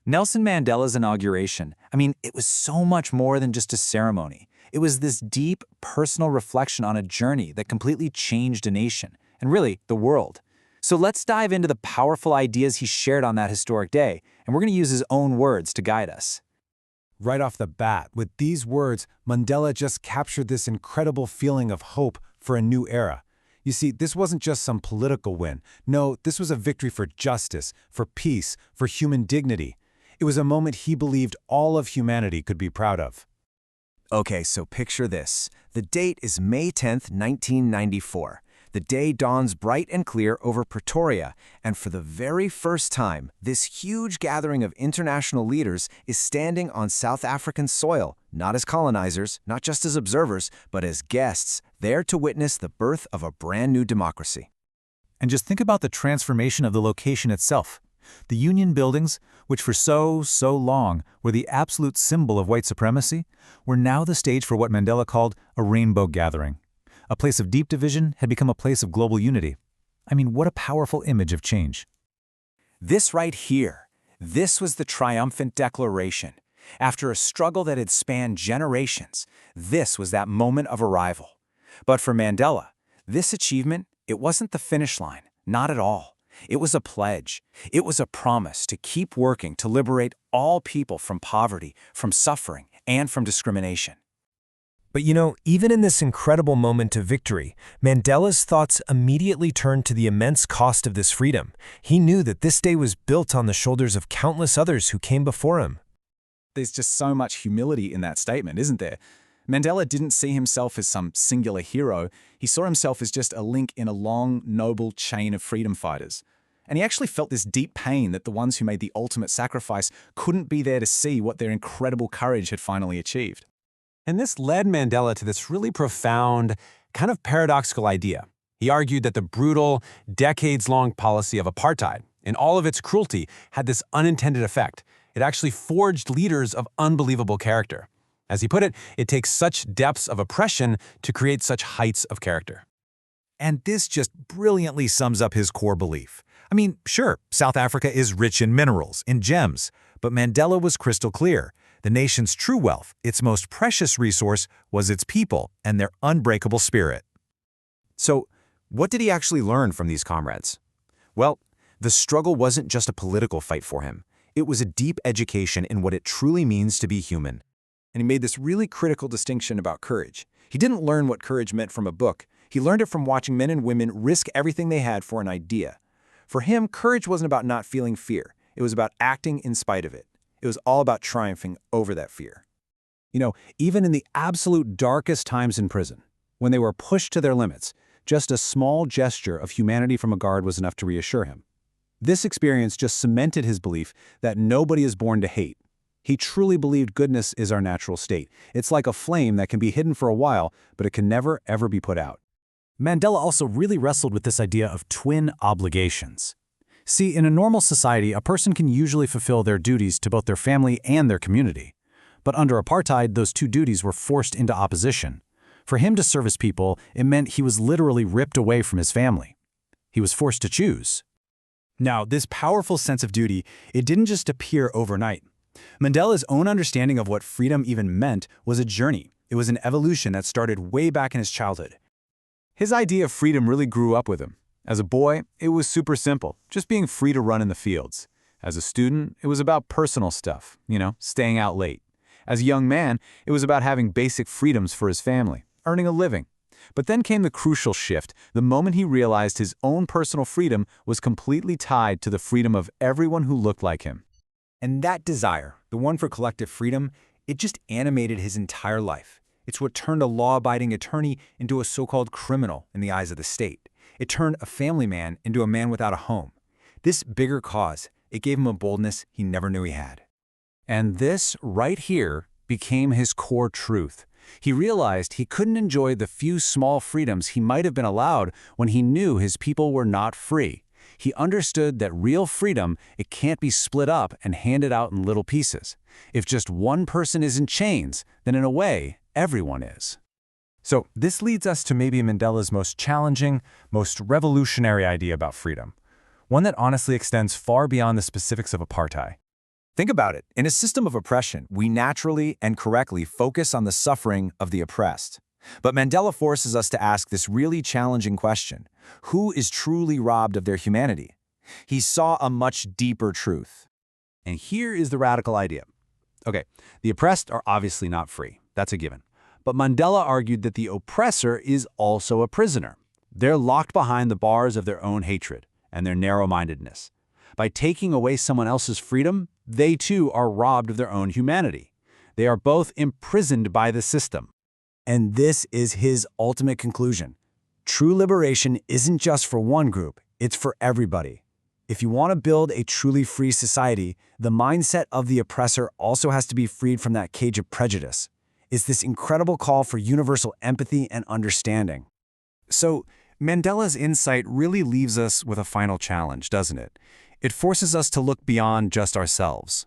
Nelson Mandela's inauguration, it was so much more than just a ceremony. It was this deep, personal reflection on a journey that completely changed a nation, and really, the world. So let's dive into the powerful ideas he shared on that historic day, and we're going to use his own words to guide us. Right off the bat, with these words, Mandela just captured this incredible feeling of hope for a new era. You see, this wasn't just some political win. No, this was a victory for justice, for peace, for human dignity. It was a moment he believed all of humanity could be proud of. Okay, so picture this. The date is May 10th, 1994. The day dawns bright and clear over Pretoria, and for the very first time, this huge gathering of international leaders is standing on South African soil, not as colonizers, not just as observers, but as guests, there to witness the birth of a brand new democracy. And just think about the transformation of the location itself. The Union buildings, which for so long were the absolute symbol of white supremacy, were now the stage for what Mandela called a rainbow gathering. A place of deep division had become a place of global unity. What a powerful image of change. This right here, this was the triumphant declaration. After a struggle that had spanned generations, this was that moment of arrival. But for Mandela, this achievement, it wasn't the finish line, not at all. It was a pledge. It was a promise to keep working to liberate all people from poverty, from suffering, and from discrimination. But even in this incredible moment of victory, Mandela's thoughts immediately turned to the immense cost of this freedom. He knew that this day was built on the shoulders of countless others who came before him. There's just so much humility in that statement, isn't there? Mandela didn't see himself as some singular hero. He saw himself as just a link in a long, noble chain of freedom fighters. And he actually felt this deep pain that the ones who made the ultimate sacrifice couldn't be there to see what their incredible courage had finally achieved. And this led Mandela to this really profound, kind of paradoxical idea. He argued that the brutal, decades-long policy of apartheid, in all of its cruelty, had this unintended effect. It actually forged leaders of unbelievable character. As he put it, it takes such depths of oppression to create such heights of character. And this just brilliantly sums up his core belief. Sure, South Africa is rich in minerals, in gems, but Mandela was crystal clear. The nation's true wealth, its most precious resource, was its people and their unbreakable spirit. So, what did he actually learn from these comrades? Well, the struggle wasn't just a political fight for him. It was a deep education in what it truly means to be human. And he made this really critical distinction about courage. He didn't learn what courage meant from a book. He learned it from watching men and women risk everything they had for an idea. For him, courage wasn't about not feeling fear. It was about acting in spite of it. It was all about triumphing over that fear. Even in the absolute darkest times in prison, when they were pushed to their limits, just a small gesture of humanity from a guard was enough to reassure him. This experience just cemented his belief that nobody is born to hate. He truly believed goodness is our natural state. It's like a flame that can be hidden for a while, but it can never, ever be put out. Mandela also really wrestled with this idea of twin obligations. See, in a normal society, a person can usually fulfill their duties to both their family and their community. But under apartheid, those two duties were forced into opposition. For him to serve his people, it meant he was literally ripped away from his family. He was forced to choose. Now, this powerful sense of duty, it didn't just appear overnight. Mandela's own understanding of what freedom even meant was a journey. It was an evolution that started way back in his childhood. His idea of freedom really grew up with him. As a boy, it was super simple, just being free to run in the fields. As a student, it was about personal stuff, staying out late. As a young man, it was about having basic freedoms for his family, earning a living. But then came the crucial shift, the moment he realized his own personal freedom was completely tied to the freedom of everyone who looked like him. And that desire, the one for collective freedom, it just animated his entire life. It's what turned a law-abiding attorney into a so-called criminal in the eyes of the state. It turned a family man into a man without a home. This bigger cause, it gave him a boldness he never knew he had. And this, right here, became his core truth. He realized he couldn't enjoy the few small freedoms he might have been allowed when he knew his people were not free. He understood that real freedom, it can't be split up and handed out in little pieces. If just one person is in chains, then in a way, everyone is. So this leads us to maybe Mandela's most challenging, most revolutionary idea about freedom, one that honestly extends far beyond the specifics of apartheid. Think about it. In a system of oppression, we naturally and correctly focus on the suffering of the oppressed. But Mandela forces us to ask this really challenging question: who is truly robbed of their humanity? He saw a much deeper truth. And here is the radical idea. Okay, the oppressed are obviously not free. That's a given. But Mandela argued that the oppressor is also a prisoner. They're locked behind the bars of their own hatred and their narrow-mindedness. By taking away someone else's freedom, they too are robbed of their own humanity. They are both imprisoned by the system. And this is his ultimate conclusion. True liberation isn't just for one group, it's for everybody. If you want to build a truly free society, the mindset of the oppressor also has to be freed from that cage of prejudice. It's this incredible call for universal empathy and understanding. So, Mandela's insight really leaves us with a final challenge, doesn't it? It forces us to look beyond just ourselves.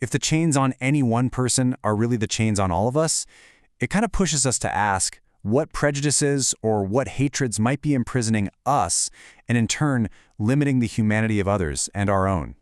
If the chains on any one person are really the chains on all of us, it kind of pushes us to ask what prejudices or what hatreds might be imprisoning us and in turn limiting the humanity of others and our own.